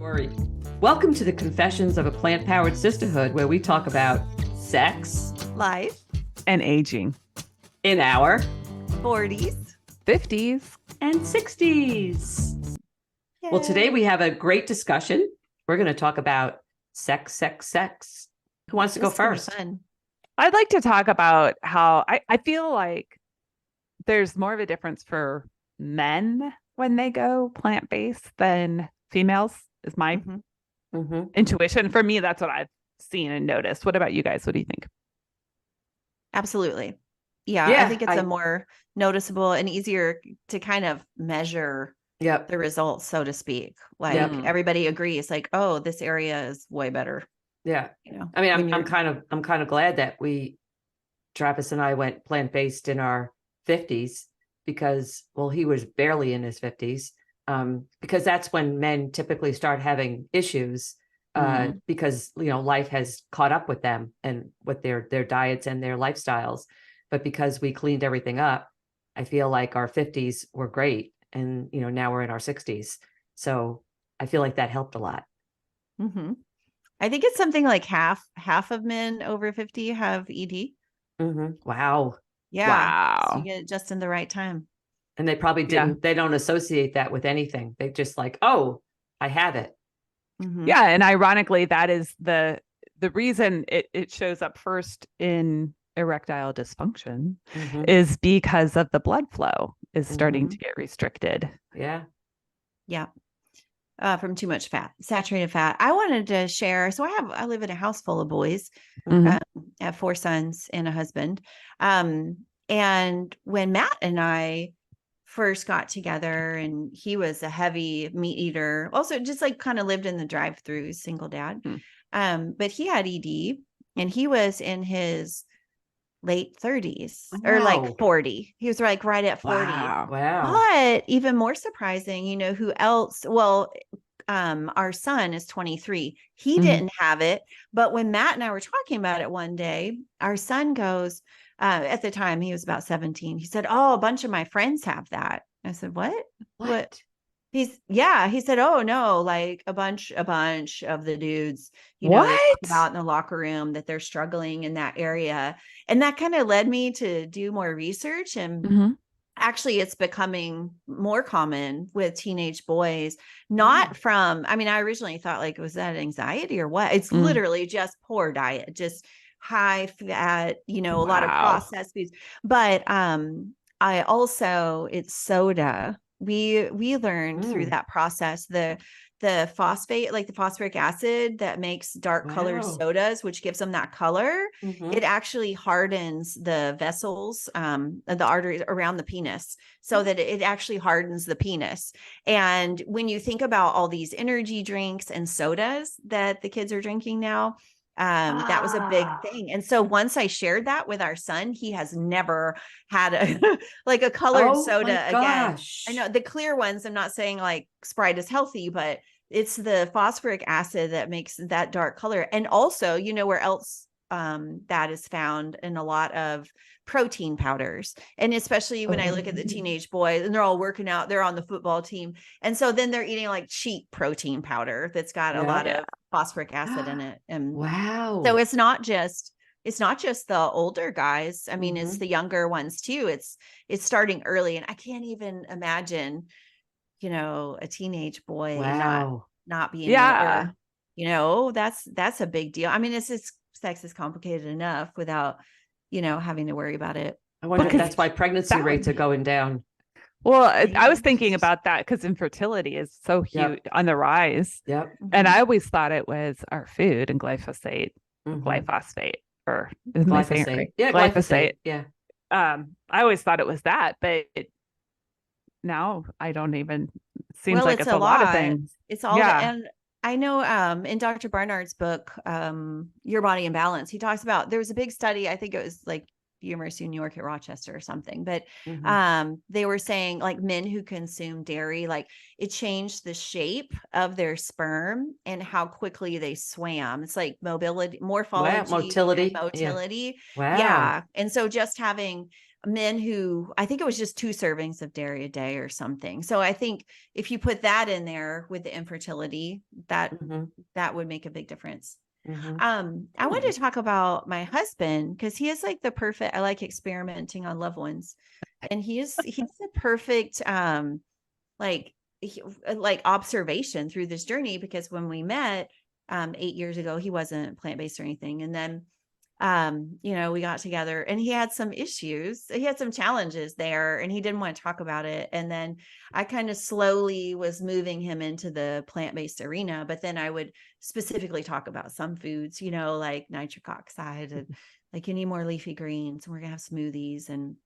story. Welcome to the Confessions of a Plant-Powered Sisterhood, where we talk about sex, life, and aging in our 40s, 50s, and 60s. Yay. Well, today we have a great discussion. We're going to talk about sex. Who wants to go first? Fun. I'd like to talk about how I feel like there's more of a difference for men when they go plant-based than females, is my intuition. For me, that's what I've seen and noticed. What about you guys? What do you think? Absolutely. Yeah, I think it's a more noticeable and easier to kind of measure the results, so to speak. Like everybody agrees, like, oh, this area is way better. Yeah. You know, I mean, I'm kind of glad that Travis and I went plant-based in our 50s because, well, he was barely in his 50s. Because that's when men typically start having issues because, you know, life has caught up with them and with their diets and their lifestyles. But because we cleaned everything up, I feel like our 50s were great. And, you know, now we're in our 60s. So I feel like that helped a lot. Mm-hmm. I think it's something like half of men over 50 have ED. Wow. Yeah. Wow. So you get it just in the right time. And they probably they don't associate that with anything. They just like, oh, I have it. Yeah. And ironically, that is the reason it shows up first in erectile dysfunction is because of the blood flow is starting to get restricted. Yeah. Yeah. From too much fat, saturated fat. I wanted to share. So I live in a house full of boys. I have 4 sons and a husband. And when Matt and I first got together, and he was a heavy meat eater, also just like kind of lived in the drive-through, single dad. But he had ED and he was in his late 30s or like 40. He was like right at 40. Wow. But even more surprising, you know, who else? Well, our son is 23. He didn't have it. But when Matt and I were talking about it one day, our son goes, at the time he was about 17. He said, oh, a bunch of my friends have that. I said, what? He said, oh no, like a bunch of the dudes, you know, they talk about in the locker room that they're struggling in that area. And that kind of led me to do more research. And actually it's becoming more common with teenage boys, not from, I mean, I originally thought like, was that anxiety or what? It's literally just poor diet, just high fat, you know, a lot of processed foods. But I also, it's soda. We learned through that process, the phosphate, like the phosphoric acid that makes dark colored sodas, which gives them that color. It actually hardens the vessels, the arteries around the penis, so that it actually hardens the penis. And when you think about all these energy drinks and sodas that the kids are drinking now, that was a big thing. And so once I shared that with our son, he has never had a like a colored soda again. I know the clear ones, I'm not saying like Sprite is healthy, but it's the phosphoric acid that makes that dark color. And also, you know, where else that is found in a lot of protein powders. And especially when I look at the teenage boys and they're all working out, they're on the football team. And so then they're eating like cheap protein powder that's got a lot of phosphoric acid in it. And so it's not just the older guys. I mean, it's the younger ones too. It's starting early. And I can't even imagine, you know, a teenage boy not being or, you know, that's a big deal. I mean, sex is complicated enough without, you know, having to worry about it. I wonder if that's why pregnancy rates are going down. Well, I was thinking about that because infertility is so huge on the rise. And I always thought it was our food and glyphosate, glyphosate, or isn't I saying it right? Yeah, glyphosate. Yeah. I always thought it was that, but now I don't even. Seems like it's a lot of things. It's all and I know in Dr. Barnard's book, Your Body in Balance, he talks about, there was a big study, I think it was like the University of New York at Rochester or something, but they were saying like men who consume dairy, like it changed the shape of their sperm and how quickly they swam. It's like mobility, morphology, motility. Yeah. Yeah. And so just having men who, I think it was just 2 servings of dairy a day or something. So I think if you put that in there with the infertility, that would make a big difference. I wanted to talk about my husband because he is like the perfect, I like experimenting on loved ones. And he's the perfect, like observation through this journey, because when we met 8 years ago, he wasn't plant-based or anything. And then, we got together and he had some issues. He had some challenges there and he didn't want to talk about it. And then I kind of slowly was moving him into the plant-based arena, but then I would specifically talk about some foods, like nitric oxide and like you need more leafy greens and we're gonna have smoothies. And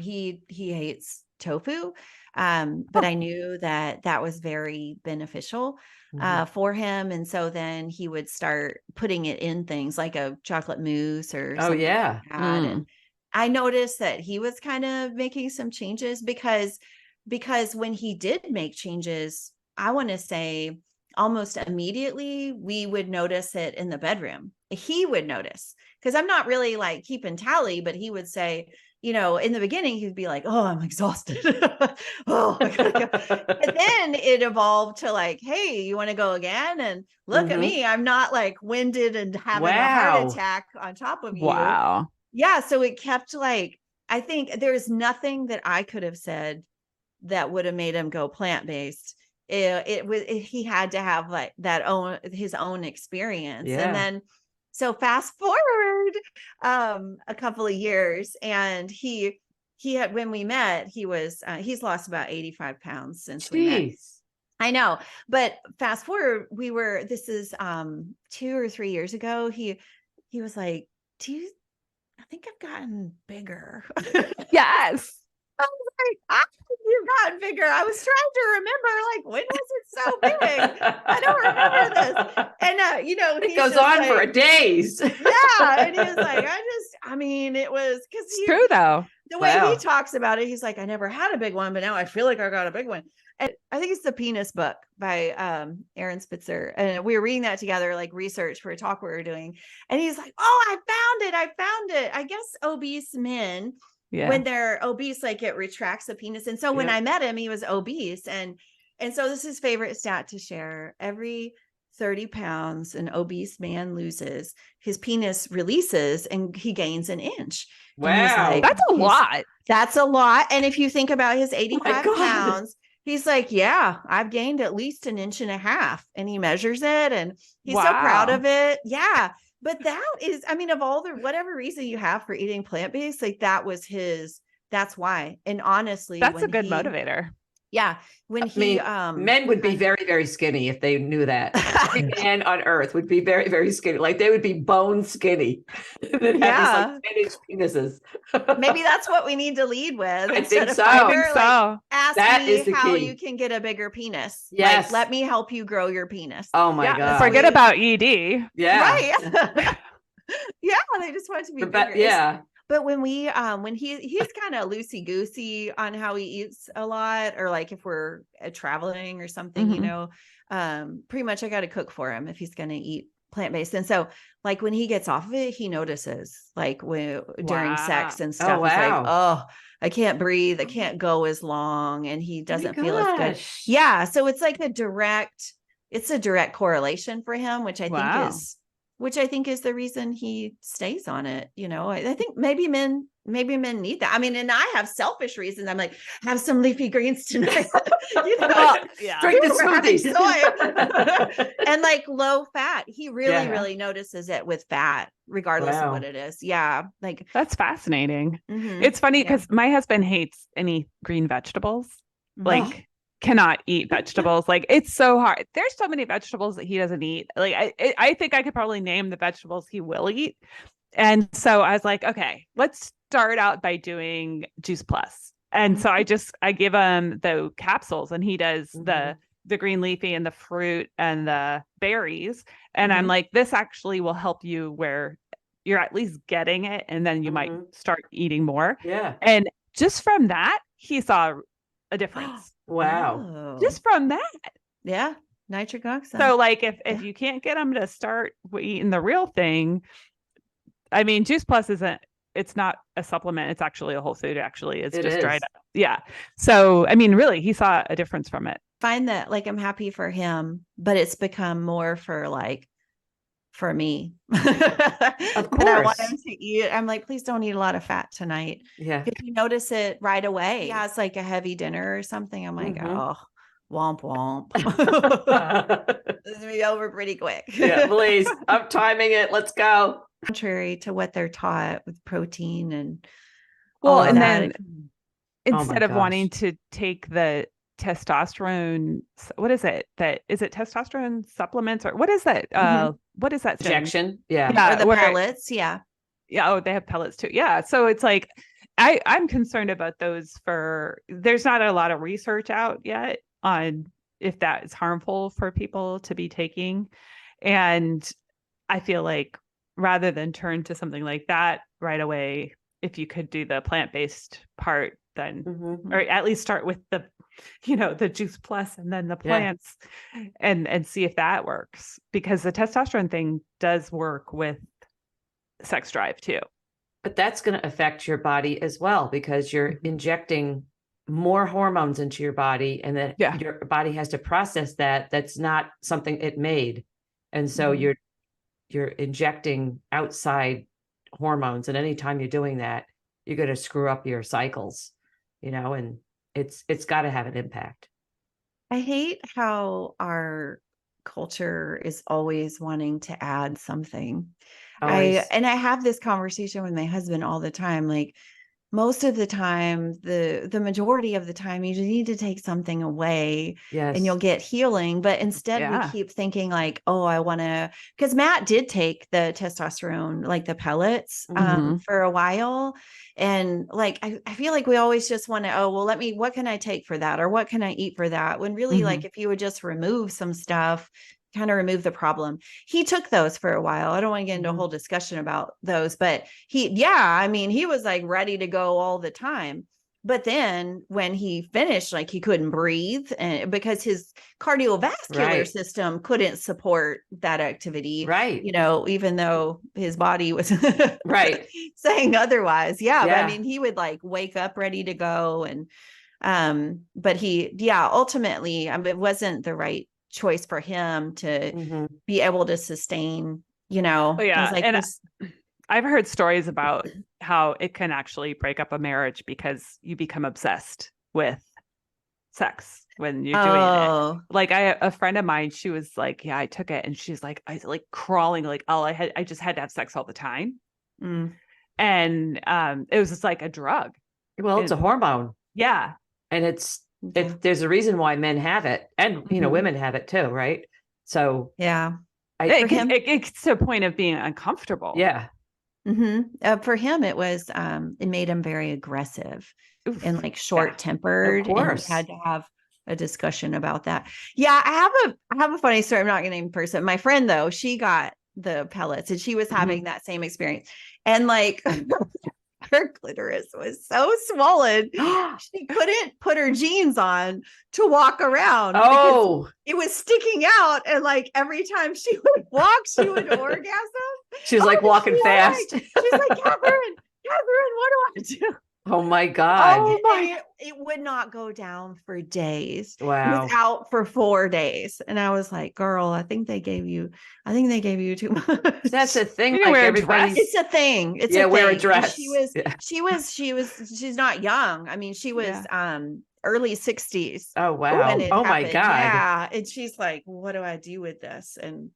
he hates tofu. But I knew that was very beneficial for him. And so then he would start putting it in things like a chocolate mousse or something like that. And I noticed that he was kind of making some changes because when he did make changes, I want to say almost immediately we would notice it in the bedroom. He would notice, because I'm not really like keeping tally, but he would say, in the beginning, he'd be like, oh, I'm exhausted. Oh, I gotta go. And then it evolved to like, hey, you want to go again? And look at me. I'm not like winded and having a heart attack on top of you. Wow. Yeah. So it kept like, I think there's nothing that I could have said that would have made him go plant-based. He had to have like his own experience. Yeah. And then, so fast forward a couple of years, and he had, when we met, he's lost about 85 pounds since we met. I know, but fast forward, this is 2 or 3 years ago. He was like, I think I've gotten bigger. Yes. I was like, you've gotten bigger. I was trying to remember, like, when was it so big? I don't remember this. And, it goes on for days. Yeah. And he was like, it was because it's true though. The way he talks about it, he's like, I never had a big one, but now I feel like I got a big one. And I think it's The Penis Book by Aaron Spitzer. And we were reading that together, like research for a talk we were doing. And he's like, oh, I found it. I guess obese men, when they're obese, like it retracts the penis. And so when I met him, he was obese. And so this is his favorite stat to share. Every 30 pounds an obese man loses, his penis releases and he gains an inch. Wow. Like, that's a lot. That's a lot. And if you think about his 85 pounds, he's like, yeah, I've gained at least 1.5 inches. And he measures it and he's so proud of it. Yeah. But that is, of all the, whatever reason you have for eating plant-based, like that's why. And honestly, that's a good motivator. Yeah. When men would be very, very skinny if they knew that. Every man on earth would be very, very skinny. Like they would be bone skinny. They'd have these, like, penises. Maybe that's what we need to lead with. I think so. Like, ask that me how you can get a bigger penis. Yes. Like, let me help you grow your penis. Oh my God. Forget about ED. Yeah. Right. Yeah. They just want it to be bigger. Yeah. But when he's kind of loosey goosey on how he eats a lot, or like if we're traveling or something, pretty much I got to cook for him if he's going to eat plant-based. And so like when he gets off of it, he notices like during sex and stuff. He's like, oh, I can't breathe. I can't go as long. And he doesn't feel as good. Yeah. So it's like a direct correlation for him, which I think is the reason he stays on it. I think maybe men need that. And I have selfish reasons. I'm like, have some leafy greens tonight. Drink the smoothies. And like low fat. He really notices it with fat, regardless of what it is. Yeah. Like that's fascinating. Mm-hmm. It's funny because my husband hates any green vegetables. Like cannot eat vegetables. Like it's so hard. There's so many vegetables that he doesn't eat. Like I think I could probably name the vegetables he will eat. And so I was like, okay, let's start out by doing Juice Plus. And so I give him the capsules and he does the green leafy and the fruit and the berries. And I'm like, this actually will help you where you're at least getting it. And then you might start eating more. Yeah. And just from that, he saw a difference. Wow. Just from that. Yeah. Nitric oxide. So like if you can't get them to start eating the real thing, Juice Plus isn't it's not a supplement. It's actually a whole food. Actually, it's It just dried is. up. Yeah. So, I mean, really, he saw a difference from it. Find that like I'm happy for him, but it's become more for like for me. Of That I want course. him to eat. I'm like, please don't eat a lot of fat tonight. Yeah. Because you notice it right away. He has like a heavy dinner or something. I'm like, Mhm. oh, womp womp. This is gonna be over pretty quick. Yeah, please. I'm timing it. Let's go. Contrary to what they're taught with protein and Well, all of and that. then Oh my instead of wanting gosh. to take the testosterone, what is it? Is it testosterone supplements or what is that? Mhm. What is that thing? Injection. Yeah. Yeah, Or the where- pellets, yeah. Yeah. Oh, they have pellets too. Yeah. So it's like, I'm concerned about those there's not a lot of research out yet on if that is harmful for people to be taking. And I feel like rather than turn to something like that right away, if you could do the plant-based part, then, Mhm. or at least start with the, the Juice Plus and then the Yeah. plants and see if that works, because the testosterone thing does work with sex drive too. But that's going to affect your body as well, because you're Mhm. injecting more hormones into your body, and then Yeah. your body has to process that. That's not something it made. And so Mhm. you're injecting outside hormones, and anytime you're doing that, you're going to screw up your cycles, and it's got to have an impact. I hate how our culture is always wanting to add something. Always. I have this conversation with my husband all the time. Like most of the time, the majority of the time, you just need to take something away Yes. and you'll get healing. But instead, we Yeah. keep thinking like, oh, I want to, because Matt did take the testosterone, like the pellets, Mhm. for a while. And like, I feel like we always just want to, oh, well, what can I take for that? Or what can I eat for that? When really, like, if you would just remove some stuff, kind of remove the problem. He took those for a while. I don't want to get into a Mhm. whole discussion about those, but he was like ready to go all the time. But then when he finished, like he couldn't breathe, and because his cardiovascular Right. system couldn't support that activity, Right. even though his body was Right. saying otherwise. Yeah. But I Yeah. mean, he would like wake up ready to go. And but ultimately, it wasn't the right choice for him to Mhm. be able to sustain, Oh, yeah. he's like And this. I've heard stories about how it can actually break up a marriage because you become obsessed with sex when you're doing it. Oh, Like a friend of mine, she was like, yeah, I took it. And she's like, I was like crawling, like, I just had to have sex all the time. mm, And it was just like a drug. Well, it's a And- hormone, Yeah. and yeah. there's a reason why men have it, and Mhm. women have it too, right? So Yeah. I For him, It gets to a point of being uncomfortable. yeah. For him, it was, it made him very aggressive Oof. and like short tempered. Of And course. we had to have a discussion about that. Yeah. I have a funny story. I'm not going to name the person. My friend though, she got the pellets and she was having that same experience. And like her clitoris was so swollen, she couldn't put her jeans on to walk around. Because Oh, it was sticking out. And like every time she would walk, she would orgasm. she's like walking fast. She's like, Catherine, what do I do? Oh my God. Oh And my. it would not go down for days. It Wow. was out for 4 days. And I was like, girl, I think they gave you too much. That's a thing. You didn't Like wear a everybody's. dress? It's a thing. It's Yeah, a wear a thing. And dress. Yeah. she's not young. I mean, she was early 60s. Oh wow. when it Oh my happened. God. Yeah. And she's like, what do I do with this? And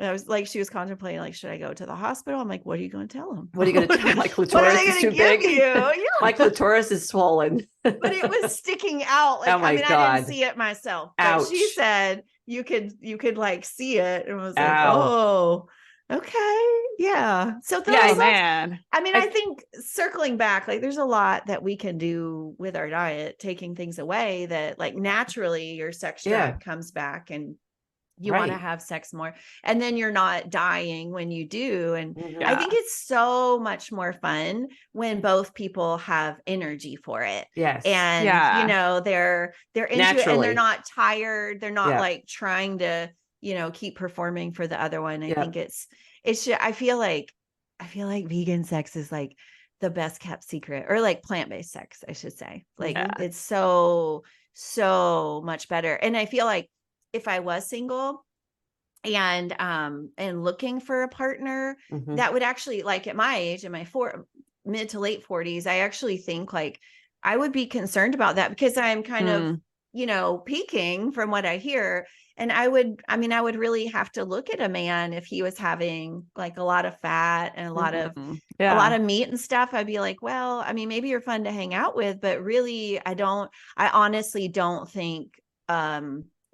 I was like, she was contemplating, like, should I go to the hospital? I'm like, what are you going to tell them? What are you going to tell? My What are clitoris they is going too to give big. you? Yeah. My clitoris is swollen. But it was sticking out. Like, Oh my I mean, I God. didn't see it myself, but she Ouch. said you could like see it, and I was like, Ow. oh, okay. Yeah. So Yeah, Oh those, man. I mean, I think circling back, like there's a lot that we can do with our diet, taking things away that like naturally your sex drive comes back and you want to Right. have sex more, and then you're not dying when you do. And Mhm. I think it's so much more fun when both people have energy for it. Yes. And Yeah. they're into it and Naturally. they're not tired. They're not Yeah. like trying to, keep performing for the other one. I Yeah. think I feel like vegan sex is like the best kept secret, or like plant-based sex, I should say. Like Yeah. it's so much better. And I feel like if I was single and looking for a partner Mhm. that would actually, like at my age, in my mid to late 40s, I actually think like I would be concerned about that, because I'm kind of, peaking from what I hear. And I would really have to look at a man if he was having like a lot of fat and a lot of meat and stuff. I'd be like, well, I mean, maybe you're fun to hang out with, but really, I honestly don't think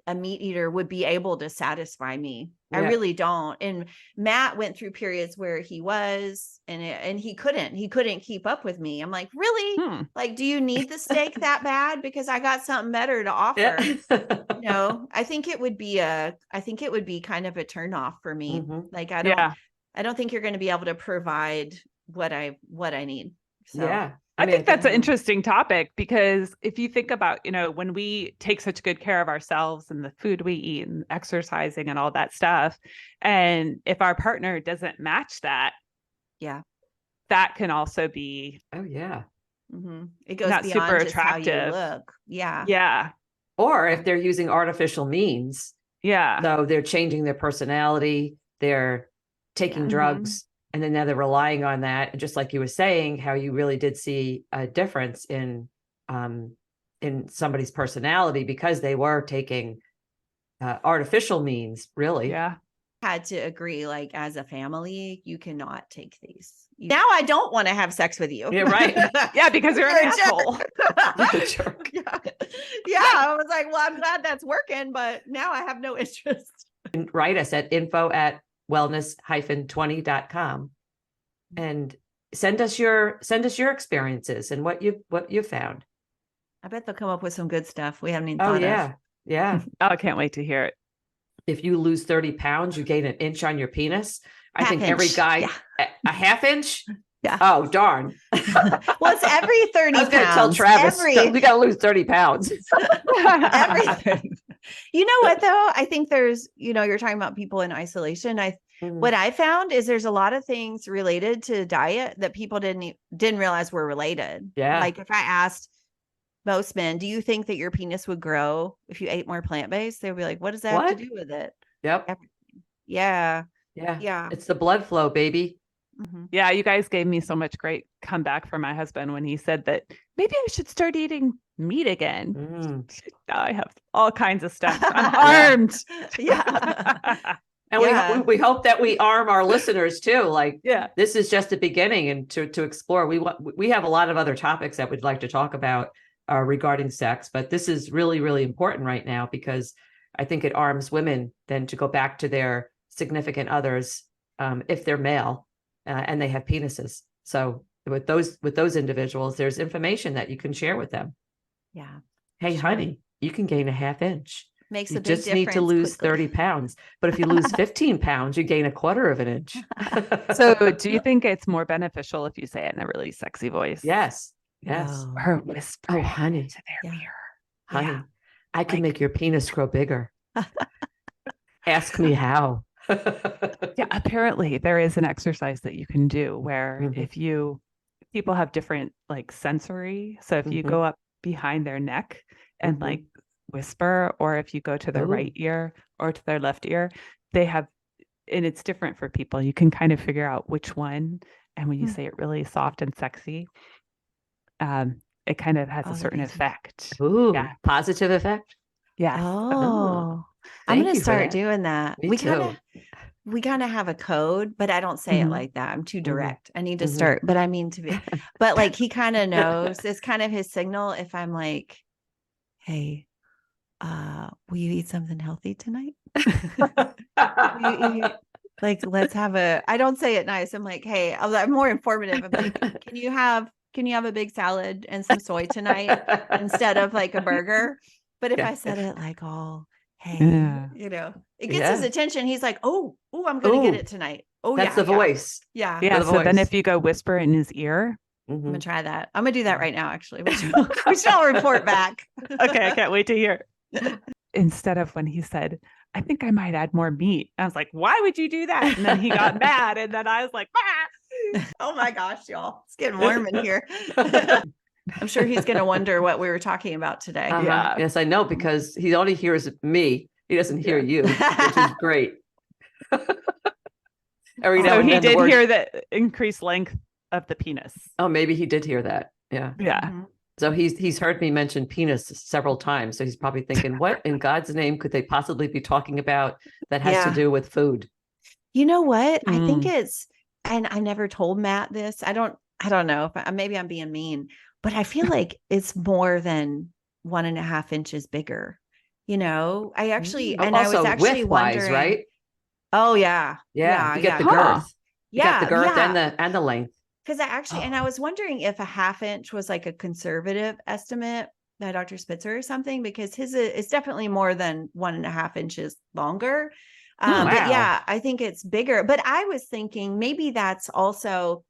a meat eater would be able to satisfy me. I Yeah. really don't. And Matt went through periods where he was, and he couldn't keep up with me. I'm like, really? Like, do you need the steak that bad? Because I got something better to offer. Yeah. I think it would be kind of a turnoff for me. Mhm. Like, I don't think you're going to be able to provide what I need. So Yeah. I think that's an interesting topic, because if you think about, when we take such good care of ourselves and the food we eat and exercising and all that stuff, and if our partner doesn't match that, that can also be, it goes not beyond super just how you attractive. look. Yeah. Or if they're using artificial means. Yeah. So they're changing their personality, they're taking drugs, and then now they're relying on that. And just like you were saying, how you really did see a difference in somebody's personality because they were taking artificial means, really. Yeah. Had to agree, like, as a family, you cannot take these. Now I don't want to have sex with you. Yeah, right. Yeah, because you're an asshole. You're a jerk. Yeah, I was like, well, I'm glad that's working, but now I have no interest. And write us at info@wellness-20.com and send us your experiences and what you found. I bet they'll come up with some good stuff we haven't even thought of. Yeah. Oh, I can't wait to hear it. If you lose 30 pounds, you gain an inch on your penis. I think Half every inch. guy, Yeah. a half inch. Yeah. Oh, darn. Well, it's every 30 I was going to tell pounds. Travis, we got to lose 30 pounds. Every 30. You know what, though? I think there's, you're talking about people in isolation. What I found is there's a lot of things related to diet that people didn't realize were related. Yeah. Like if I asked most men, do you think that your penis would grow if you ate more plant-based? They would be like, what does that have to do with it? Yep. Everything. Yeah. Yeah. It's the blood flow, baby. Yeah, you guys gave me so much great comeback from my husband when he said that maybe I should start eating meat again. Now I have all kinds of stuff. I'm armed. Yeah. And we hope that we arm our listeners too. Like, this is just a beginning, and to explore. We have a lot of other topics that we'd like to talk about regarding sex, but this is really, really important right now, because I think it arms women then to go back to their significant others if they're male and they have penises. So with those individuals, there's information that you can share with them. Yeah. Hey, honey, you can gain a half inch. Makes you a big just difference need to lose quickly. 30 pounds. But if you lose 15 pounds, you gain a quarter of an inch. So do you think it's more beneficial if you say it in a really sexy voice? Yes. Or whisper honey, to their ear. Honey, I can make your penis grow bigger. Ask me how. Yeah, apparently there is an exercise that you can do where people have different like sensory. So if you go up behind their neck and like whisper, or if you go to their right ear or to their left ear, they have, and it's different for people. You can kind of figure out which one. And when you say it really soft and sexy, it kind of has a certain effect. Ooh, positive effect. Yeah. I'm going to start doing that. Me too. We kind of have a code, but I don't say it like that. I'm too direct. I need to start, but I mean to be, but like he kind of knows. It's kind of his signal. If I'm like, hey, will you eat something healthy tonight? Like, let's have I don't say it nice. I'm like, hey, I'm more informative. I'm like, can you have a big salad and some soy tonight instead of like a burger? But if I said it like, oh, hey, it gets his attention. He's like, oh, I'm going to get it tonight. Oh, that's the voice. Yeah. Yeah. So then if you go whisper in his ear, I'm going to try that. I'm going to do that right now, actually. We shall report back. Okay. I can't wait to hear. Instead of when he said, I think I might add more meat. I was like, why would you do that? And then he got mad. And then I was like, Oh my gosh, y'all. It's getting warm in here. I'm sure he's going to wonder what we were talking about today. Yeah. Yes, I know, because he only hears me. He doesn't hear you, which is great. Every now So and he then the did word- hear the increased length of the penis. Oh, maybe he did hear that. Yeah. Yeah. Mhm. So he's heard me mention penis several times. So he's probably thinking, what in God's name could they possibly be talking about that has to Yeah. do with food? You know what? I think Mm. it's, and I never told Matt this. I don't know if maybe I'm being mean, but I feel like it's more than 1.5 inches bigger. You know, I actually, and I was Also actually width-wise, wondering, right? oh yeah. Yeah, you get the Huh. girth. You got the girth and the length. Because I actually, and I was wondering if 1/2 inch was like a conservative estimate by Dr. Spitzer or something, because his is definitely more than 1.5 inches longer. But Wow. yeah, I think it's bigger. But I was thinking maybe that's also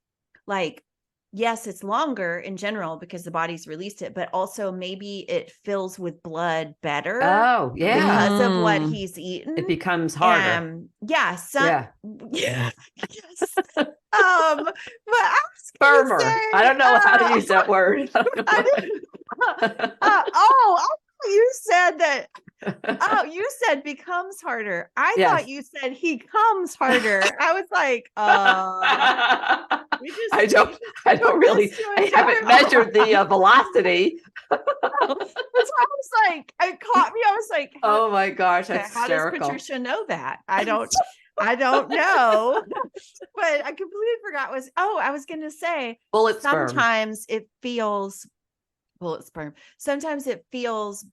like, yes, it's longer in general because the body's released it, but also maybe it fills with blood better Oh, yeah. because of what Mm. he's eaten. It becomes harder. Yeah. Yeah. Yeah. Yes. But I was gonna Firmer. say, I don't know how to use that word. I don't know I what- didn't- I thought you said that. Oh, you said becomes harder. I Yes. thought you said he comes harder. I was like, I don't really, I haven't measured the velocity. That's why I was like, it caught me. I was like, Oh my gosh, that's how does hysterical. Patricia know that? I don't know. But I completely forgot I was gonna say Bullet sperm. sometimes it feels bullet sperm. Sometimes it feels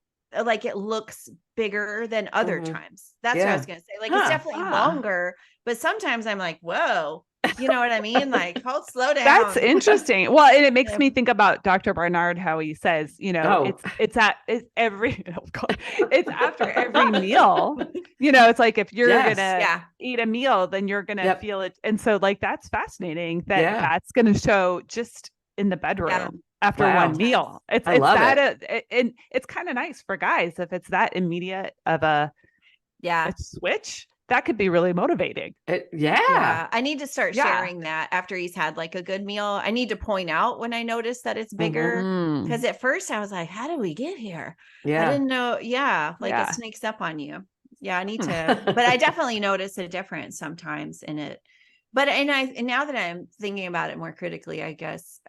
like it looks bigger than other Mhm. times. That's what I Yeah. was gonna say. Like Huh. it's definitely longer, but sometimes I'm like, whoa, you know what I mean? Like, hold, slow down. That's interesting. Well, and it makes Yeah. me think about Dr. Barnard, how he says, you know, Oh. it's every oh God, it's after every meal. You know, it's like if you're Yes. gonna Yeah. eat a meal, then you're gonna Yep. feel it. And so, like, that's fascinating that Yeah. that's gonna show just in the bedroom after Wow. one meal. It's I love and it's kind of nice for guys if it's that immediate of a switch. That could be really motivating. Yeah. I need to start Yeah. sharing that after he's had like a good meal. I need to point out when I notice that it's bigger. Mm. Because at first I was like, how do we get here? Yeah. I didn't know. Yeah. Like Yeah. it sneaks up on you. Yeah. I need to, but I definitely notice a difference sometimes in it. But, and now that I'm thinking about it more critically, I guess,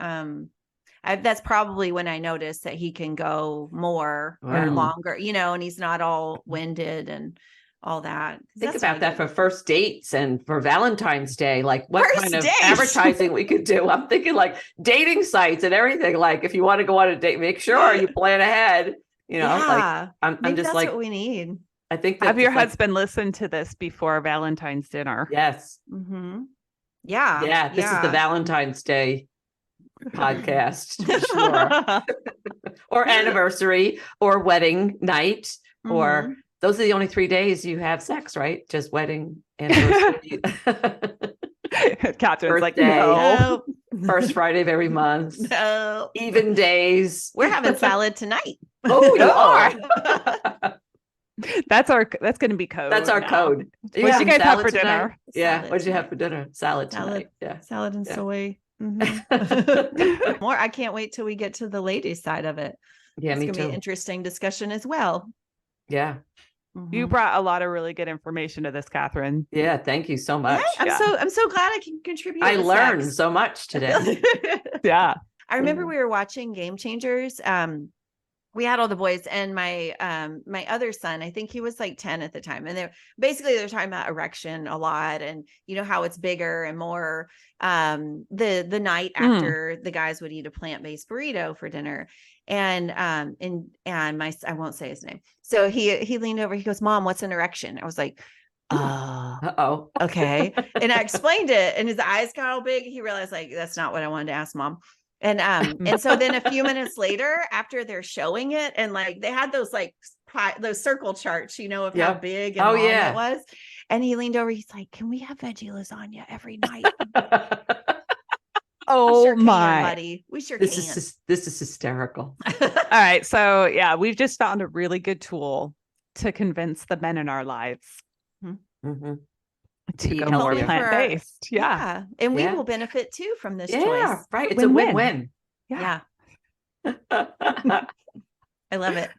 that's probably when I noticed that he can go more or Wow. longer, you know, and he's not all winded and all that. Think about that for first dates and for Valentine's Day, like what First kind of dates. advertising we could do. I'm thinking like dating sites and everything. Like if you want to go on a date, make sure you plan ahead. You know, like I'm maybe just that's like, what we need. I think that Have your it's like- husband listen to this before Valentine's dinner? Yes. Mm-hmm. Yeah. Yeah. This is the Valentine's Day podcast for sure. Or anniversary or wedding night or those are the only 3 days you have sex, right? Just wedding, anniversary, Catherine's like, birthday. no. first Friday of every month, No. even days. We're having salad tonight. Oh, you Oh. are. That's going to be code. That's our now. code. What did you guys have for tonight? dinner? Yeah. Salad What did you have tonight. for dinner? Salad tonight. Yeah. Salad and Yeah. soy. More. I can't wait till we get to the ladies' side of it. Yeah, It's me gonna be an too. interesting discussion as well. Yeah. You Mhm. brought a lot of really good information to this, Catherine. Yeah. Thank you so much. Yeah, I'm so glad I can contribute. I with learned sex. so much today. Yeah. I remember Mhm. we were watching Game Changers. We had all the boys and my my other son, I think he was like 10 at the time. And they're talking about erection a lot and you know how it's bigger and more the night after the guys would eat a plant-based burrito for dinner. And my I won't say his name. So he leaned over, he goes, "Mom, what's an erection?" I was like, Uh-oh. okay. And I explained it and his eyes got all big. He realized like, that's not what I wanted to ask Mom. And so then a few minutes later, after they're showing it and like, they had those like those circle charts, you know, of how Yep. big and Oh, long yeah. it was. And he leaned over, he's like, "Can we have veggie lasagna every night?" Oh We sure can, my. buddy. We sure This can. is hysterical. All right. So yeah, we've just found a really good tool to convince the men in our lives. Mhm. to eat go more healthier. plant-based. Yeah. And we Yeah. will benefit too from this Yeah, choice. right. It's a Win-win. win-win. Yeah. I love it.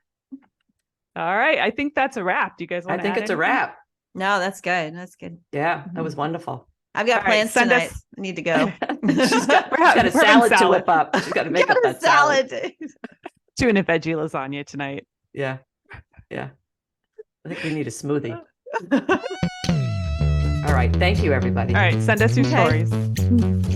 All right. I think that's a wrap. Do you guys want I to think add it's a anything? wrap. No, that's good. That's good. Yeah, that was wonderful. I've got All right, plans send tonight. us- I need to go. She's got We're a having salad to salad. whip up. She's got to make Got up a that salad. Doing a veggie lasagna tonight. Yeah. Yeah. I think we need a smoothie. All right. Thank you, everybody. All right. Send us your Okay. stories.